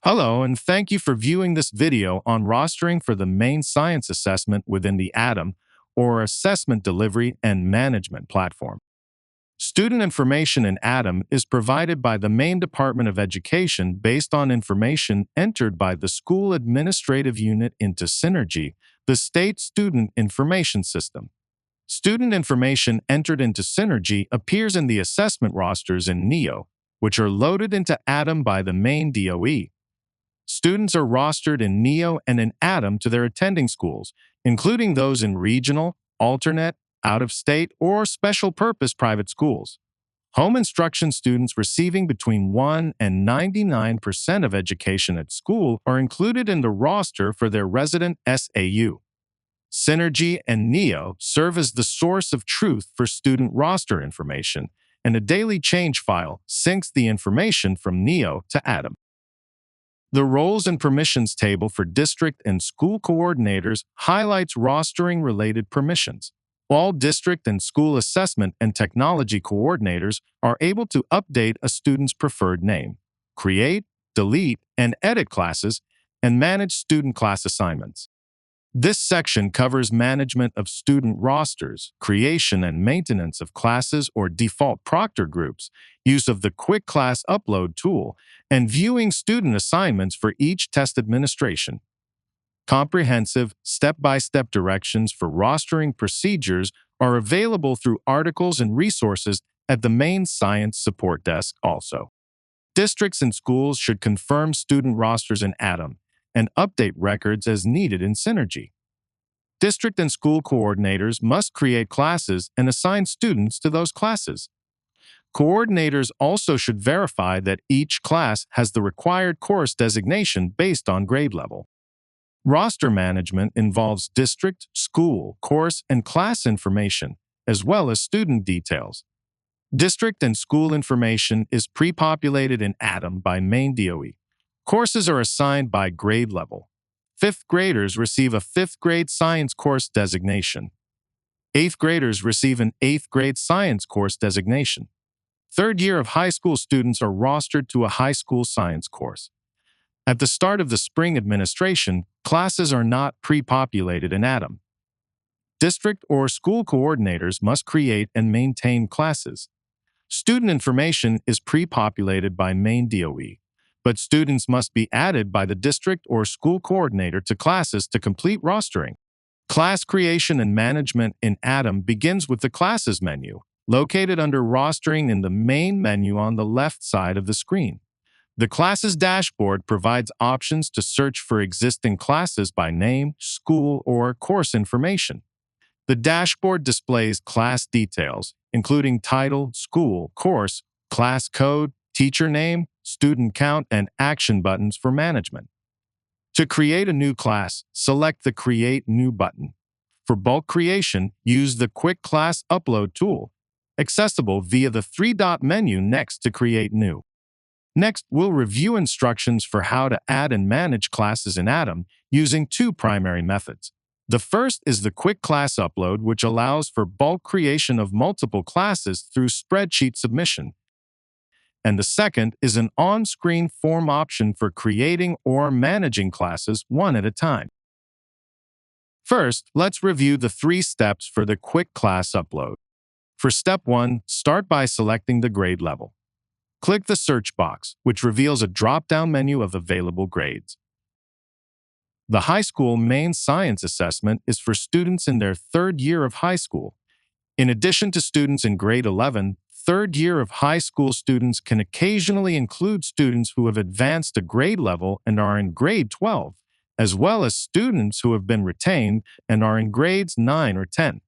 Hello, and thank you for viewing this video on rostering for the Maine Science Assessment within the ADAM, or Assessment Delivery and Management Platform. Student information in ADAM is provided by the Maine Department of Education based on information entered by the school administrative unit into Synergy, the state student information system. Student information entered into Synergy appears in the assessment rosters in NEO, which are loaded into ADAM by the Maine DOE. Students are rostered in NEO and in ADAM to their attending schools, including those in regional, alternate, out-of-state, or special-purpose private schools. Home instruction students receiving between 1 and 99% of education at school are included in the roster for their resident SAU. Synergy and NEO serve as the source of truth for student roster information, and a daily change file syncs the information from NEO to ADAM. The Roles and Permissions table for district and school coordinators highlights rostering-related permissions. All district and school assessment and technology coordinators are able to update a student's preferred name, create, delete, and edit classes, and manage student class assignments. This section covers management of student rosters, creation and maintenance of classes or default proctor groups, use of the Quick Class Upload tool, and viewing student assignments for each test administration. Comprehensive, step-by-step directions for rostering procedures are available through articles and resources at the Maine Science Support Desk also. Districts and schools should confirm student rosters in ADAM and update records as needed in Synergy. District and school coordinators must create classes and assign students to those classes. Coordinators also should verify that each class has the required course designation based on grade level. Roster management involves district, school, course, and class information, as well as student details. District and school information is pre-populated in ADAM by Maine DOE. Courses are assigned by grade level. 5th graders receive a 5th grade science course designation. 8th graders receive an 8th grade science course designation. 3rd year of high school students are rostered to a high school science course. At the start of the spring administration, classes are not pre-populated in ADAM. District or school coordinators must create and maintain classes. Student information is pre-populated by Maine DOE, but students must be added by the district or school coordinator to classes to complete rostering. Class creation and management in ADAM begins with the Classes menu, located under Rostering in the main menu on the left side of the screen. The Classes dashboard provides options to search for existing classes by name, school, or course information. The dashboard displays class details, including title, school, course, class code, teacher name, student count, and action buttons for management. To create a new class, select the Create New button. For bulk creation, use the Quick Class Upload tool, accessible via the three-dot menu next to Create New. Next, we'll review instructions for how to add and manage classes in ADAM using two primary methods. The first is the Quick Class Upload, which allows for bulk creation of multiple classes through spreadsheet submission. And the second is an on-screen form option for creating or managing classes one at a time. First, let's review the 3 steps for the Quick Class Upload. For Step 1, start by selecting the grade level. Click the search box, which reveals a drop-down menu of available grades. The High School Maine Science Assessment is for students in their 3rd year of high school. In addition to students in grade 11, 3rd year of high school students can occasionally include students who have advanced a grade level and are in grade 12, as well as students who have been retained and are in grades 9 or 10.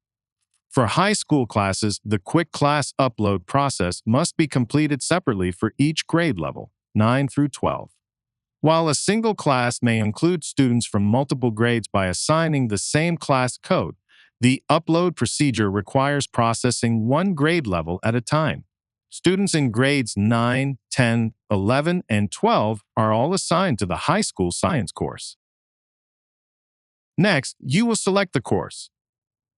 For high school classes, the Quick Class Upload process must be completed separately for each grade level, 9 through 12. While a single class may include students from multiple grades by assigning the same class code, the upload procedure requires processing one grade level at a time. Students in grades 9, 10, 11, and 12 are all assigned to the high school science course. Next, you will select the course.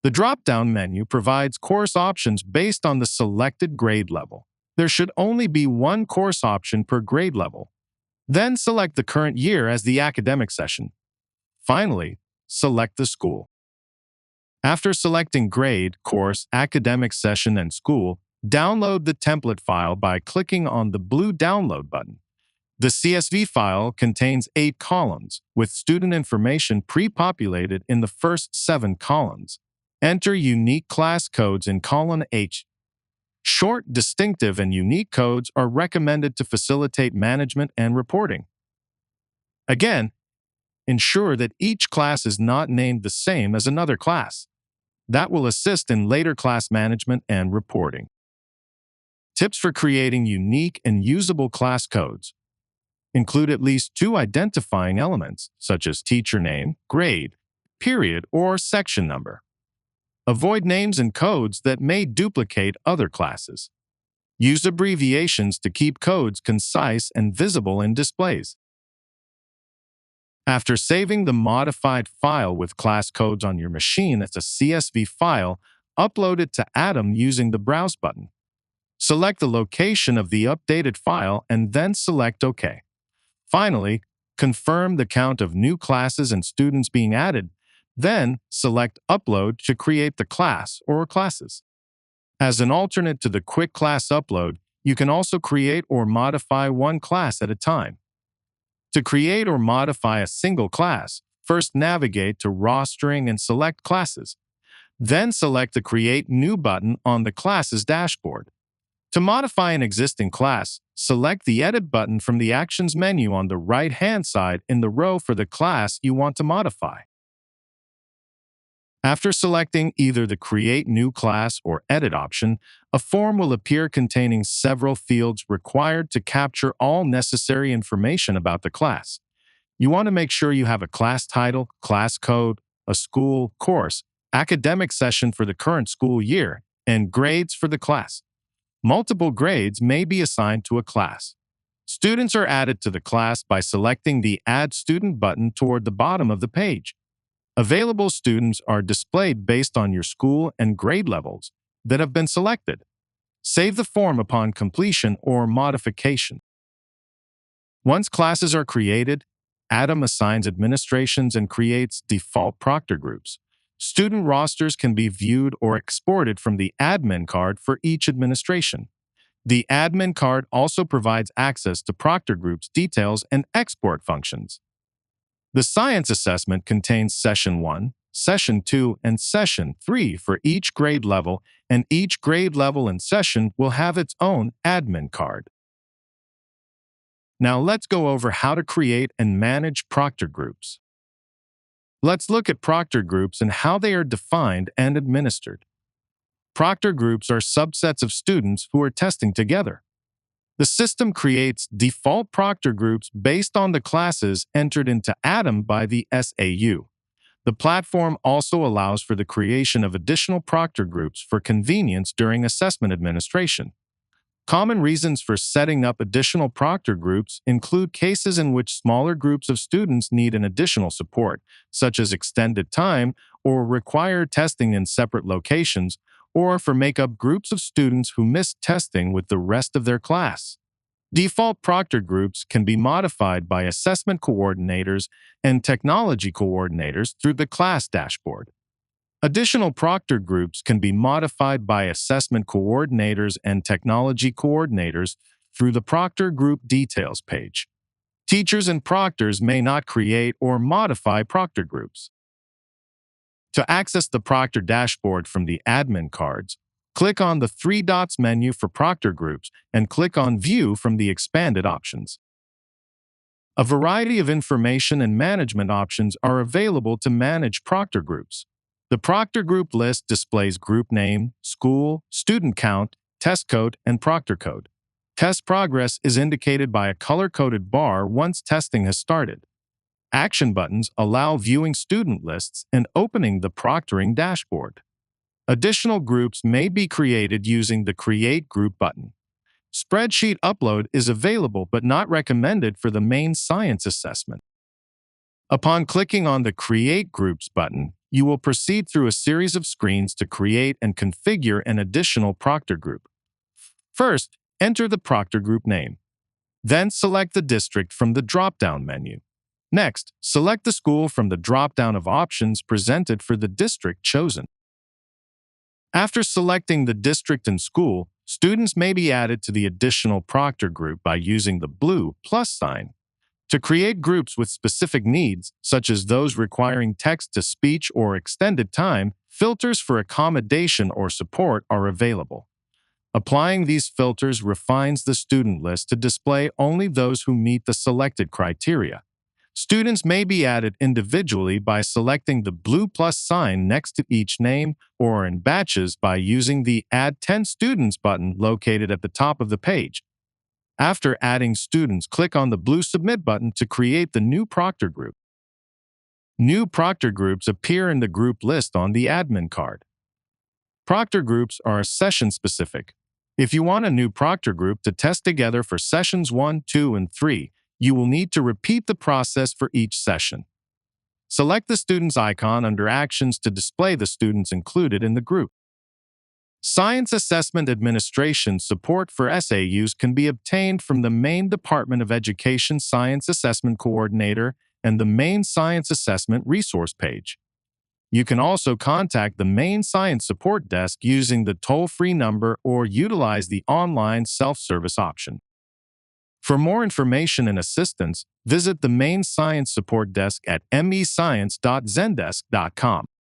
The drop-down menu provides course options based on the selected grade level. There should only be one course option per grade level. Then select the current year as the academic session. Finally, select the school. After selecting grade, course, academic session, and school, download the template file by clicking on the blue download button. The CSV file contains 8 columns, with student information pre-populated in the first 7 columns. Enter unique class codes in column H. Short, distinctive, and unique codes are recommended to facilitate management and reporting. Again, ensure that each class is not named the same as another class. That will assist in later class management and reporting. Tips for creating unique and usable class codes. Include at least 2 identifying elements, such as teacher name, grade, period, or section number. Avoid names and codes that may duplicate other classes. Use abbreviations to keep codes concise and visible in displays. After saving the modified file with class codes on your machine as a CSV file, upload it to Atom using the Browse button. Select the location of the updated file and then select OK. Finally, confirm the count of new classes and students being added. Then, select Upload to create the class or classes. As an alternate to the quick class upload, you can also create or modify one class at a time. To create or modify a single class, first navigate to Rostering and select Classes. Then select the Create New button on the Classes dashboard. To modify an existing class, select the Edit button from the Actions menu on the right-hand side in the row for the class you want to modify. After selecting either the Create New Class or Edit option, a form will appear containing several fields required to capture all necessary information about the class. You want to make sure you have a class title, class code, a school, course, academic session for the current school year, and grades for the class. Multiple grades may be assigned to a class. Students are added to the class by selecting the Add Student button toward the bottom of the page. Available students are displayed based on your school and grade levels that have been selected. Save the form upon completion or modification. Once classes are created, Atom assigns administrations and creates default proctor groups. Student rosters can be viewed or exported from the admin card for each administration. The admin card also provides access to proctor groups details and export functions. The science assessment contains Session 1, Session 2, and Session 3 for each grade level, and each grade level and session will have its own admin card. Now let's go over how to create and manage proctor groups. Let's look at proctor groups and how they are defined and administered. Proctor groups are subsets of students who are testing together. The system creates default proctor groups based on the classes entered into Atom by the SAU. The platform also allows for the creation of additional proctor groups for convenience during assessment administration. Common reasons for setting up additional proctor groups include cases in which smaller groups of students need an additional support, such as extended time or require testing in separate locations, or for make up groups of students who miss testing with the rest of their class. Default proctor groups can be modified by assessment coordinators and technology coordinators through the class dashboard. Additional proctor groups can be modified by assessment coordinators and technology coordinators through the proctor group details page. Teachers and proctors may not create or modify proctor groups. To access the proctor dashboard from the admin cards, click on the 3 dots menu for proctor groups and click on View from the expanded options. A variety of information and management options are available to manage proctor groups. The proctor group list displays group name, school, student count, test code, and proctor code. Test progress is indicated by a color-coded bar once testing has started. Action buttons allow viewing student lists and opening the proctoring dashboard. Additional groups may be created using the Create Group button. Spreadsheet upload is available but not recommended for the Maine science assessment. Upon clicking on the Create Groups button, you will proceed through a series of screens to create and configure an additional proctor group. First, enter the proctor group name. Then select the district from the drop-down menu. Next, select the school from the drop-down of options presented for the district chosen. After selecting the district and school, students may be added to the additional proctor group by using the blue plus sign. To create groups with specific needs, such as those requiring text-to-speech or extended time, filters for accommodation or support are available. Applying these filters refines the student list to display only those who meet the selected criteria. Students may be added individually by selecting the blue plus sign next to each name or in batches by using the Add 10 Students button located at the top of the page. After adding students, click on the blue Submit button to create the new proctor group. New proctor groups appear in the group list on the admin card. Proctor groups are session-specific. If you want a new proctor group to test together for sessions 1, 2, and 3, you will need to repeat the process for each session. Select the student's icon under Actions to display the students included in the group. Science Assessment Administration support for SAUs can be obtained from the Maine Department of Education Science Assessment Coordinator and the Maine Science Assessment resource page. You can also contact the Maine Science Support Desk using the toll-free number or utilize the online self-service option. For more information and assistance, visit the Maine Science Support Desk at mescience.zendesk.com.